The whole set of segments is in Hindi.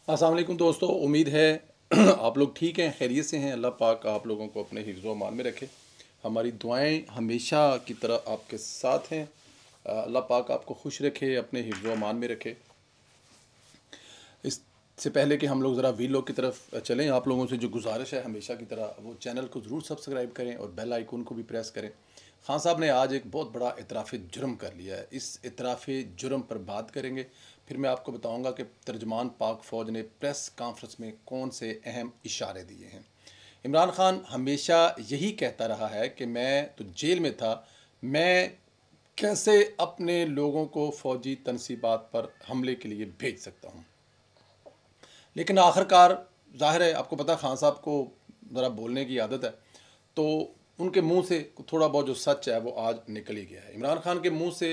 अस्सलाम वालेकुम दोस्तों, उम्मीद है आप लोग ठीक हैं, खैरियत से हैं। अल्लाह पाक आप लोगों को अपने हिफ्ज़ व अमान में रखे। हमारी दुआएं हमेशा की तरह आपके साथ हैं। अल्लाह पाक आपको खुश रखे, अपने हिफ्ज़ व अमान में रखे। इससे पहले कि हम लोग ज़रा वीलॉग की तरफ चलें, आप लोगों से जो गुजारिश है हमेशा की तरह, वो चैनल को ज़रूर सब्सक्राइब करें और बेल आइकन को भी प्रेस करें। खान साहब ने आज एक बहुत बड़ा इतराफ़ जुर्म कर लिया है। इस इतराफ़ जुर्म पर बात करेंगे, फिर मैं आपको बताऊंगा कि तर्जमान पाक फ़ौज ने प्रेस कॉन्फ्रेंस में कौन से अहम इशारे दिए हैं। इमरान खान हमेशा यही कहता रहा है कि मैं तो जेल में था, मैं कैसे अपने लोगों को फ़ौजी तनसीबात पर हमले के लिए भेज सकता हूँ। लेकिन आखिरकार ज़ाहिर है, आपको पता खान साहब को ज़रा बोलने की आदत है, तो उनके मुंह से थोड़ा बहुत जो सच है वो आज निकल ही गया है। इमरान खान के मुंह से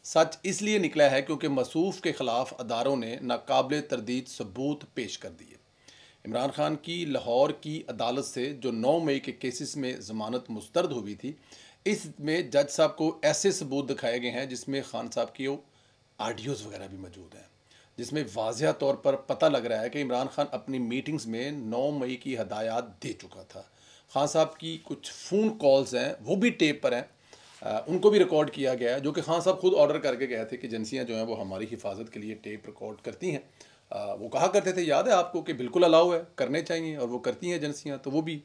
सच इसलिए निकला है क्योंकि मसूफ़ के ख़िलाफ़ अदारों ने नाकाबिल तरदीद सबूत पेश कर दिए। इमरान खान की लाहौर की अदालत से जो 9 मई के केसेस में ज़मानत मुस्तरद हुई थी, इसमें जज साहब को ऐसे सबूत दिखाए गए हैं जिसमें खान साहब की ऑडियोज़ वगैरह भी मौजूद हैं, जिसमें वाज़िया तौर पर पता लग रहा है कि इमरान खान अपनी मीटिंग्स में 9 मई की हदायत दे चुका था। खान साहब की कुछ फ़ोन कॉल्स हैं, वो भी टेप पर हैं, उनको भी रिकॉर्ड किया गया है, जो कि खान साहब खुद ऑर्डर करके गए थे कि एजेंसियाँ जो हैं वो हमारी हिफाजत के लिए टेप रिकॉर्ड करती हैं। वो कहा करते थे, याद है आपको, कि बिल्कुल अलाउ है, करने चाहिए, और वो करती हैं एजेंसियाँ। तो वो भी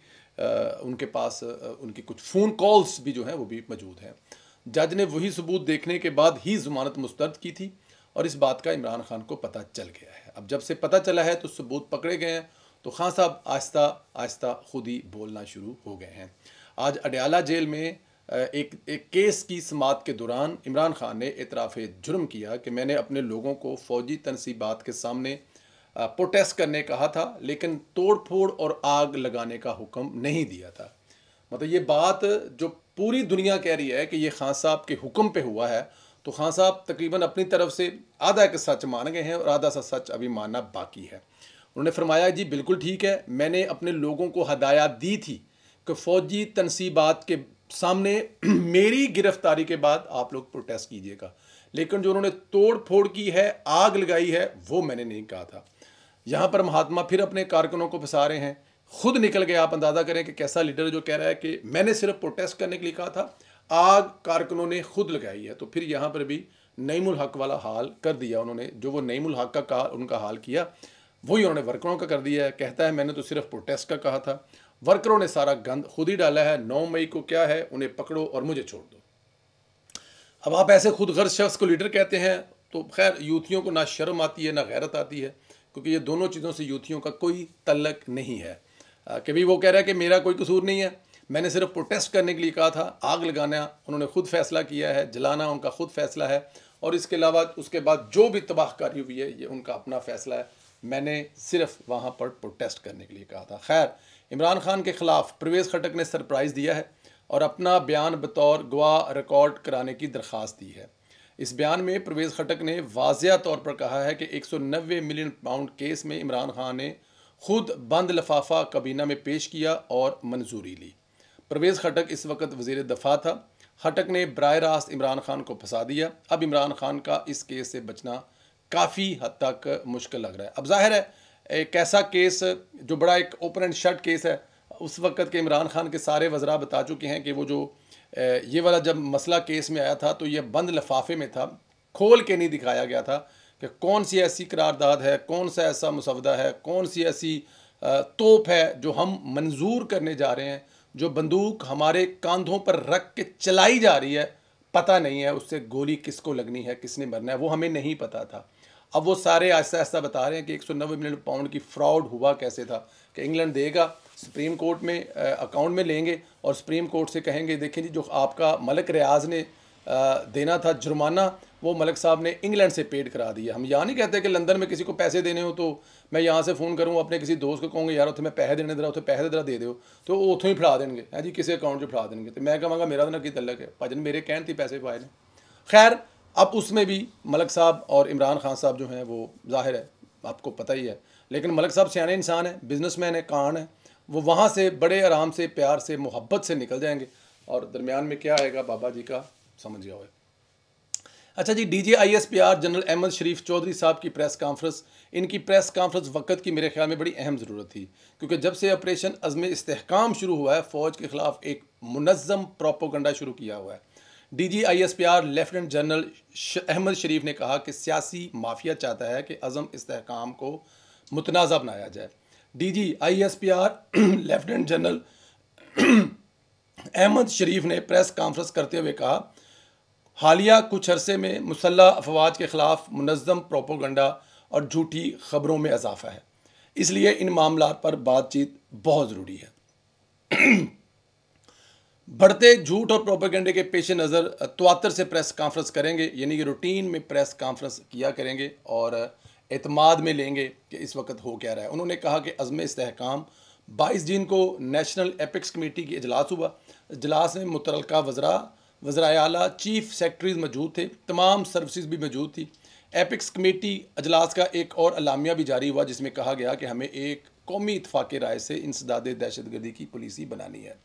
उनके पास उनकी कुछ फ़ोन कॉल्स भी जो हैं वो भी मौजूद हैं। जज ने वही सबूत देखने के बाद ही ज़मानत मुस्तरद की थी, और इस बात का इमरान खान को पता चल गया है। अब जब से पता चला है तो सबूत पकड़े गए हैं, तो खान साहब आहिस्ता आहिस्ता खुद ही बोलना शुरू हो गए हैं। आज अडयाला जेल में एक केस की समाअत के दौरान इमरान खान ने इतराफ़ जुर्म किया कि मैंने अपने लोगों को फ़ौजी तनसीबात के सामने प्रोटेस्ट करने कहा था, लेकिन तोड़ फोड़ और आग लगाने का हुक्म नहीं दिया था। मतलब ये बात जो पूरी दुनिया कह रही है कि ये खान साहब के हुक्म पे हुआ है, तो खान साहब तकरीबन अपनी तरफ से आधा एक सच मान गए हैं और आधा सा सच अभी मानना बाकी है। उन्होंने फरमाया, जी बिल्कुल ठीक है, मैंने अपने लोगों को हदायत दी थी कि फ़ौजी तनसीबात के सामने मेरी गिरफ्तारी के बाद आप लोग प्रोटेस्ट कीजिएगा, लेकिन जो उन्होंने तोड़ फोड़ की है, आग लगाई है, वो मैंने नहीं कहा था। यहाँ पर महात्मा फिर अपने कारकुनों को फंसा रहे हैं, खुद निकल गए। आप अंदाज़ा करें कि कैसा लीडर जो कह रहा है कि मैंने सिर्फ प्रोटेस्ट करने के लिए कहा था, आग कारकुनों ने खुद लगाई है। तो फिर यहाँ पर भी नईमुल हक वाला हाल कर दिया उन्होंने। जो वो नईमुल हक का उनका हाल किया, वही उन्होंने वर्करों का कर दिया है। कहता है मैंने तो सिर्फ प्रोटेस्ट का कहा था। वर्करों ने सारा गंद खुद ही डाला है। 9 मई को क्या है, उन्हें पकड़ो और मुझे छोड़ दो। अब आप ऐसे खुद गर्ज शख्स को लीडर कहते हैं, तो खैर यूथियों को ना शर्म आती है ना गैरत आती है, क्योंकि ये दोनों चीज़ों से यूथियों का कोई तल्लक नहीं है। कभी वो कह रहा है कि मेरा कोई कसूर नहीं है, मैंने सिर्फ प्रोटेस्ट करने के लिए कहा था, आग लगाना उन्होंने खुद फैसला किया है, जलाना उनका खुद फैसला है, और इसके अलावा उसके बाद जो भी तबाहकारी हुई है ये उनका अपना फैसला है, मैंने सिर्फ वहाँ पर प्रोटेस्ट करने के लिए कहा था। खैर, इमरान खान के ख़िलाफ़ परवेज़ खटक ने सरप्राइज़ दिया है और अपना बयान बतौर गवाह रिकॉर्ड कराने की दरख्वास्त दी है। इस बयान में परवेज़ खटक ने वाज़िया तौर पर कहा है कि 190 मिलियन पाउंड केस में इमरान खान ने खुद बंद लफाफा काबीना में पेश किया और मंजूरी ली। परवेज़ खटक इस वक्त वज़ीर दफ़ा था। खटक ने बराह रास्त इमरान खान को फंसा दिया। अब इमरान खान का इस केस से बचना काफ़ी हद तक मुश्किल लग रहा है। अब जाहिर है, एक ऐसा केस जो बड़ा एक ओपन एंड शट केस है, उस वक्त के इमरान खान के सारे वज़रा बता चुके हैं कि वो जो ये वाला जब मसला केस में आया था तो ये बंद लिफाफे में था, खोल के नहीं दिखाया गया था कि कौन सी ऐसी करारदाद है, कौन सा ऐसा मुसवदा है, कौन सी ऐसी तोप है जो हम मंजूर करने जा रहे हैं, जो बंदूक हमारे कंधों पर रख के चलाई जा रही है, पता नहीं है उससे गोली किसको लगनी है, किसने मरना है, वो हमें नहीं पता था। अब वो सारे ऐसा ऐसा बता रहे हैं कि 190 मिलियन पाउंड की फ्रॉड हुआ कैसे था, कि इंग्लैंड देगा, सुप्रीम कोर्ट में अकाउंट में लेंगे और सुप्रीम कोर्ट से कहेंगे देखें जी जो आपका मलिक रियाज ने देना था जुर्माना, वो मलिक साहब ने इंग्लैंड से पेड करा दिया। हम यहाँ नहीं कहते कि लंदन में किसी को पैसे देने हो तो मैं यहाँ से फ़ोन करूँ अपने किसी दोस्त को कहूँगा यार उसे मैं पैसे देने दे रहा, उसे पैसे दे दो, तो वो उतों ही फड़ा देंगे, है जी किसी अकाउंट 'ਚ फड़ा देंगे, तो मैं कहांगा मेरा तो ना की तल्लक है, भजन मेरे कहन थी पैसे पाए ने। खैर, अब उसमें भी मलिक साहब और इमरान खान साहब जो हैं वो ज़ाहिर है आपको पता ही है, लेकिन मलिक साहब सियाने इंसान है, बिजनेसमैन है, कान है, वो वहाँ से बड़े आराम से, प्यार से, मोहब्बत से निकल जाएंगे और दरमियान में क्या आएगा बाबा जी का समझ गया हुआ है। अच्छा जी, DGISPR जनरल अहमद शरीफ चौधरी साहब की प्रेस कॉन्फ्रेंस, इनकी प्रेस कॉन्फ्रेंस वक्त की मेरे ख्याल में बड़ी अहम ज़रूरत थी, क्योंकि जब से ऑपरेशन अज़्म इस्तेहकाम शुरू हुआ है, फ़ौज के ख़िलाफ़ एक मुनज़्ज़म प्रोपोगंडा शुरू किया हुआ है। DGISPR लेफ्टिनेंट जनरल अहमद शरीफ ने कहा कि सियासी माफिया चाहता है कि अज़्म इस्तेहकाम को मुतनाज़ा बनाया जाए। DGISPR लेफ्टिनेंट जनरल अहमद शरीफ ने प्रेस कॉन्फ्रेंस करते हुए कहा, हालिया कुछ अरसे में मुसल्लह अफवाज के ख़िलाफ़ मुनज़्ज़म प्रोपोगंडा और झूठी ख़बरों में इजाफा है, इसलिए इन मामलात पर बातचीत बहुत ज़रूरी है। बढ़ते झूठ और प्रोपेगेंडे के पेश नज़र तवातर से प्रेस कॉन्फ्रेंस करेंगे, यानी कि रूटीन में प्रेस कॉन्फ्रेंस किया करेंगे और एतमाद में लेंगे कि इस वक्त हो क्या रहा है। उन्होंने कहा कि अज़्म इस्तेहकाम 22 जून को नेशनल एपिक्स कमेटी की इजलास हुआ। इजलास में मुतल्लिका वज़राए आला, चीफ सेक्रेटरीज मौजूद थे, तमाम सर्विसेज भी मौजूद थी। एपिक्स कमेटी अजलास का एक और अलामिया भी जारी हुआ, जिसमें कहा गया कि हमें एक कौमी इत्फाक़ राय से इंसदाद दहशतगर्दी की पॉलिसी बनानी है।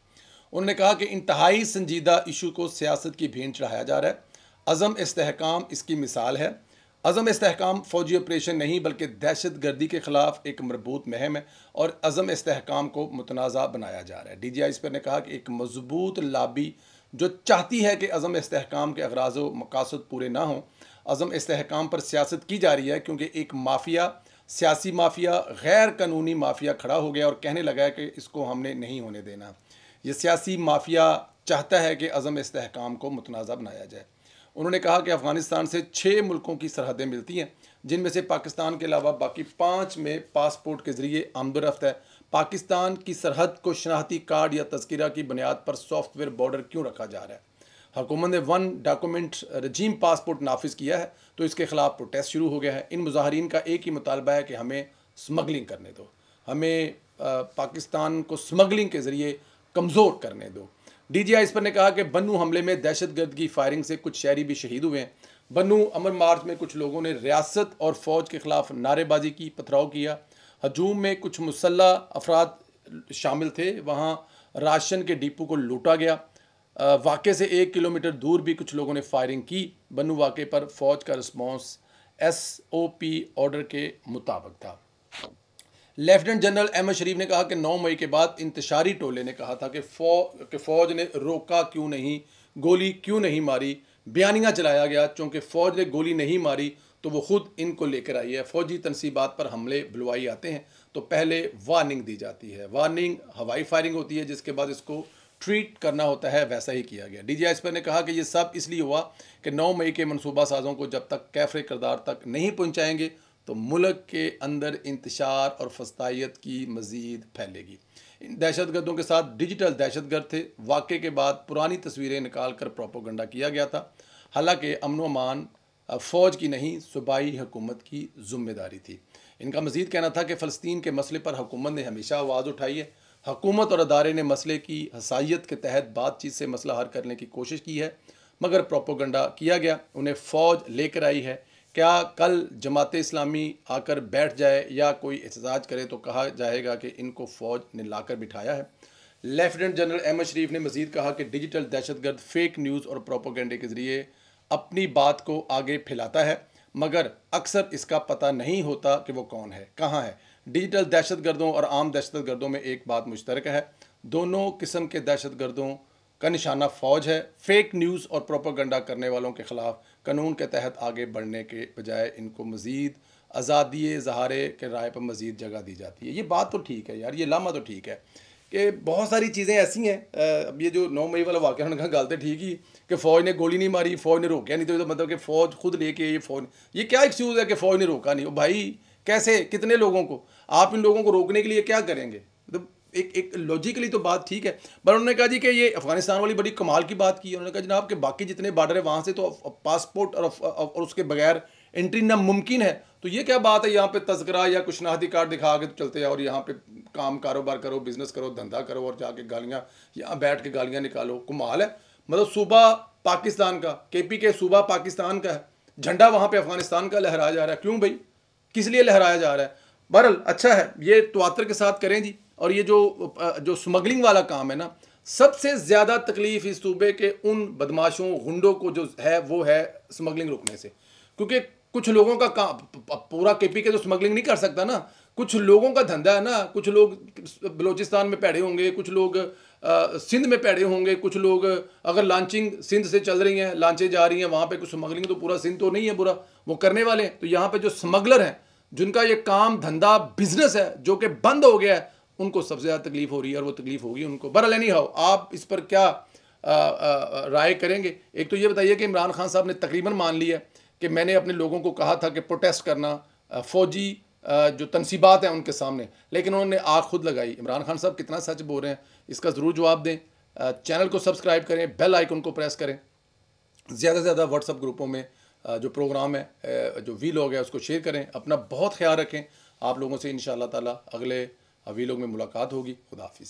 उन्होंने कहा कि इंतहाई संजीदा इशू को सियासत की भेंट चढ़ाया जा रहा है। अज़्म इस्तेहकाम इसकी मिसाल है। अज़्म इस्तेहकाम फ़ौजी ऑपरेशन नहीं बल्कि दहशत गर्दी के ख़िलाफ़ एक मरबूत मुहिम है और अज़्म इस्तेहकाम को मुतनाज़ा बनाया जा रहा है। DGISPR ने कहा कि एक मजबूत लाबी जो चाहती है कि अज़्म इस्तेहकाम के अग़राज़ व मकासद पूरे ना हों, अज़्म इस्तेहकाम पर सियासत की जा रही है, क्योंकि एक माफिया, सियासी माफिया, गैर कानूनी माफिया खड़ा हो गया और कहने लगा है कि इसको हमने नहीं होने देना। ये सियासी माफिया चाहता है कि अज़्म इस्तेहकाम को मुतनाज़ा बनाया जाए। उन्होंने कहा कि अफ़गानिस्तान से 6 मुल्कों की सरहदें मिलती हैं, जिनमें से पाकिस्तान के अलावा बाकी 5 में पासपोर्ट के ज़रिए आमदोरफ्त है। पाकिस्तान की सरहद को शनाख्ती कार्ड या तज़किरा की बुनियाद पर सॉफ्टवेयर बॉर्डर क्यों रखा जा रहा है? हुकूमत ने 1 डॉक्यूमेंट रजीम पासपोर्ट नाफिज़ किया है, तो इसके ख़िलाफ़ प्रोटेस्ट शुरू हो गया है। इन मुजाहरीन का एक ही मुतालबा है कि हमें स्मगलिंग करने दो, हमें पाकिस्तान को स्मगलिंग के ज़रिए कमज़ोर करने दो। DGISPR ने कहा कि बन्नू हमले में दहशतगर्द की फायरिंग से कुछ शहरी भी शहीद हुए हैं। बन्नू अमर मार्च में कुछ लोगों ने रियासत और फ़ौज के ख़िलाफ़ नारेबाजी की, पथराव किया। हजूम में कुछ मुसल्लह अफराद शामिल थे, वहाँ राशन के डिपो को लूटा गया। वाक़े से 1 किलोमीटर दूर भी कुछ लोगों ने फायरिंग की। बन्नू वाक़े पर फ़ौज का रिस्पॉन्स SOP ऑर्डर के मुताबिक था। लेफ्टिनेंट जनरल अहमद शरीफ ने कहा कि 9 मई के बाद इंतशारी टोले ने कहा था कि फ़ौज ने रोका क्यों नहीं, गोली क्यों नहीं मारी। बयानिया चलाया गया, चूँकि फ़ौज ने गोली नहीं मारी तो वो ख़ुद इनको लेकर आई है। फ़ौजी तनसीबात पर हमले बुलवाई आते हैं तो पहले वार्निंग दी जाती है, वार्निंग हवाई फायरिंग होती है, जिसके बाद इसको ट्रीट करना होता है। वैसा ही किया गया। DGISPR ने कहा कि ये सब इसलिए हुआ कि 9 मई के मनसूबा साजों को जब तक कैफ़े किरदार तक नहीं पहुँचाएँगे तो मुल्क के अंदर इंतशार और फस्तायत की मज़ीद फैलेगी। इन दहशतगर्दों के साथ डिजिटल दहशतगर्द थे। वाक़े के बाद पुरानी तस्वीरें निकाल कर प्रोपोगंडा किया गया था। हालांकि अमन व अमान फ़ौज की नहीं, सूबाई हुकूमत की ज़िम्मेदारी थी। इनका मज़ीद कहना था कि फ़लस्तीन के मसले पर हुकूमत ने हमेशा आवाज़ उठाई है। हुकूमत और अदारे ने मसले की हसाइयत के तहत बातचीत से मसला हल करने की कोशिश की है, मगर प्रोपोगंडा किया गया, उन्हें फ़ौज लेकर आई है। क्या कल जमात इस्लामी आकर बैठ जाए या कोई एहतजाज करे तो कहा जाएगा कि इनको फ़ौज ने लाकर बिठाया है। लेफ्टिनेंट जनरल अहमद शरीफ ने मज़ीद कहा कि डिजिटल दहशतगर्द फेक न्यूज़ और प्रोपोगंडे के ज़रिए अपनी बात को आगे फैलाता है, मगर अक्सर इसका पता नहीं होता कि वो कौन है, कहाँ है। डिजिटल दहशतगर्दों और आम दहशतगर्दों में एक बात मुश्तरक है, दोनों किस्म के दहशतगर्दों का निशाना फ़ौज है। फेक न्यूज़ और प्रोपोगंडा करने वालों के ख़िलाफ़ कानून के तहत आगे बढ़ने के बजाय इनको मज़ीद आज़ादी ज़हारे के राय पर मज़ीद जगह दी जाती है। ये बात तो ठीक है यार, ये लामा तो ठीक है कि बहुत सारी चीज़ें ऐसी हैं। अब ये जो 9 मई वाला वाक़या उन्होंने कहा गलत ठीक ही कि फ़ौज ने गोली नहीं मारी, फ़ौज ने रोका नहीं, तो मतलब कि फ़ौज खुद लेके ये क्या एक्सक्यूज़ है कि फ़ौज ने रोका नहीं। भाई कैसे, कितने लोगों को आप इन लोगों को रोकने के लिए क्या करेंगे? मतलब एक लॉजिकली तो बात ठीक है, पर उन्होंने कहा जी कि ये अफ़गानिस्तान वाली बड़ी कमाल की बात की। उन्होंने कहा जनाब कि बाकी जितने बॉर्डर है वहाँ से तो पासपोर्ट और उसके बगैर एंट्री नामुमकिन है, तो ये क्या बात है यहाँ पे तज़किरा या कुछ शनाख्ती कार्ड दिखा के तो चलते जाओ और यहाँ पे काम कारोबार करो, बिज़नेस करो, धंधा करो और जाके गालियाँ यहाँ बैठ के गालियाँ निकालो। कमाल है। मतलब सूबा पाकिस्तान का, KPK सूबा पाकिस्तान का है, झंडा वहाँ पर अफ़गानिस्तान का लहराया जा रहा है। क्यों भाई, किस लिए लहराया जा रहा है? बहरहाल अच्छा है, ये तवातर के साथ करें जी। और ये जो स्मगलिंग वाला काम है ना, सबसे ज़्यादा तकलीफ़ इस सूबे के उन बदमाशों गुंडों को जो है वो है स्मगलिंग रोकने से, क्योंकि कुछ लोगों का काम, पूरा केपी के तो स्मगलिंग नहीं कर सकता ना, कुछ लोगों का धंधा है ना, कुछ लोग बलूचिस्तान में पैड़े होंगे, कुछ लोग सिंध में पैड़े होंगे, कुछ लोग अगर लॉन्चिंग सिंध से चल रही हैं, लॉन्चें जा रही हैं वहाँ पे कुछ स्मगलिंग, तो पूरा सिंध तो नहीं है बुरा, वो करने वाले हैं। तो यहाँ पे जो स्मगलर हैं जिनका ये काम धंधा बिजनेस है जो कि बंद हो गया है, उनको सबसे ज़्यादा तकलीफ हो रही है और वो तकलीफ होगी उनको। बहरहाल एनी हाउ, आप इस पर क्या राय करेंगे? एक तो ये बताइए कि इमरान खान साहब ने तकरीबन मान लिया कि मैंने अपने लोगों को कहा था कि प्रोटेस्ट करना, फौजी जो तनसीबात हैं उनके सामने, लेकिन उन्होंने आग खुद लगाई। इमरान खान साहब कितना सच बोल रहे हैं, इसका ज़रूर जवाब दें। चैनल को सब्सक्राइब करें, बेल आइकन को प्रेस करें, ज़्यादा से ज़्यादा व्हाट्सअप ग्रुपों में जो प्रोग्राम है, जो वीलॉग है, उसको शेयर करें। अपना बहुत ख्याल रखें। आप लोगों से इंशाअल्लाह ताला अगले वीलॉग में मुलाकात होगी। खुदा हाफिज़।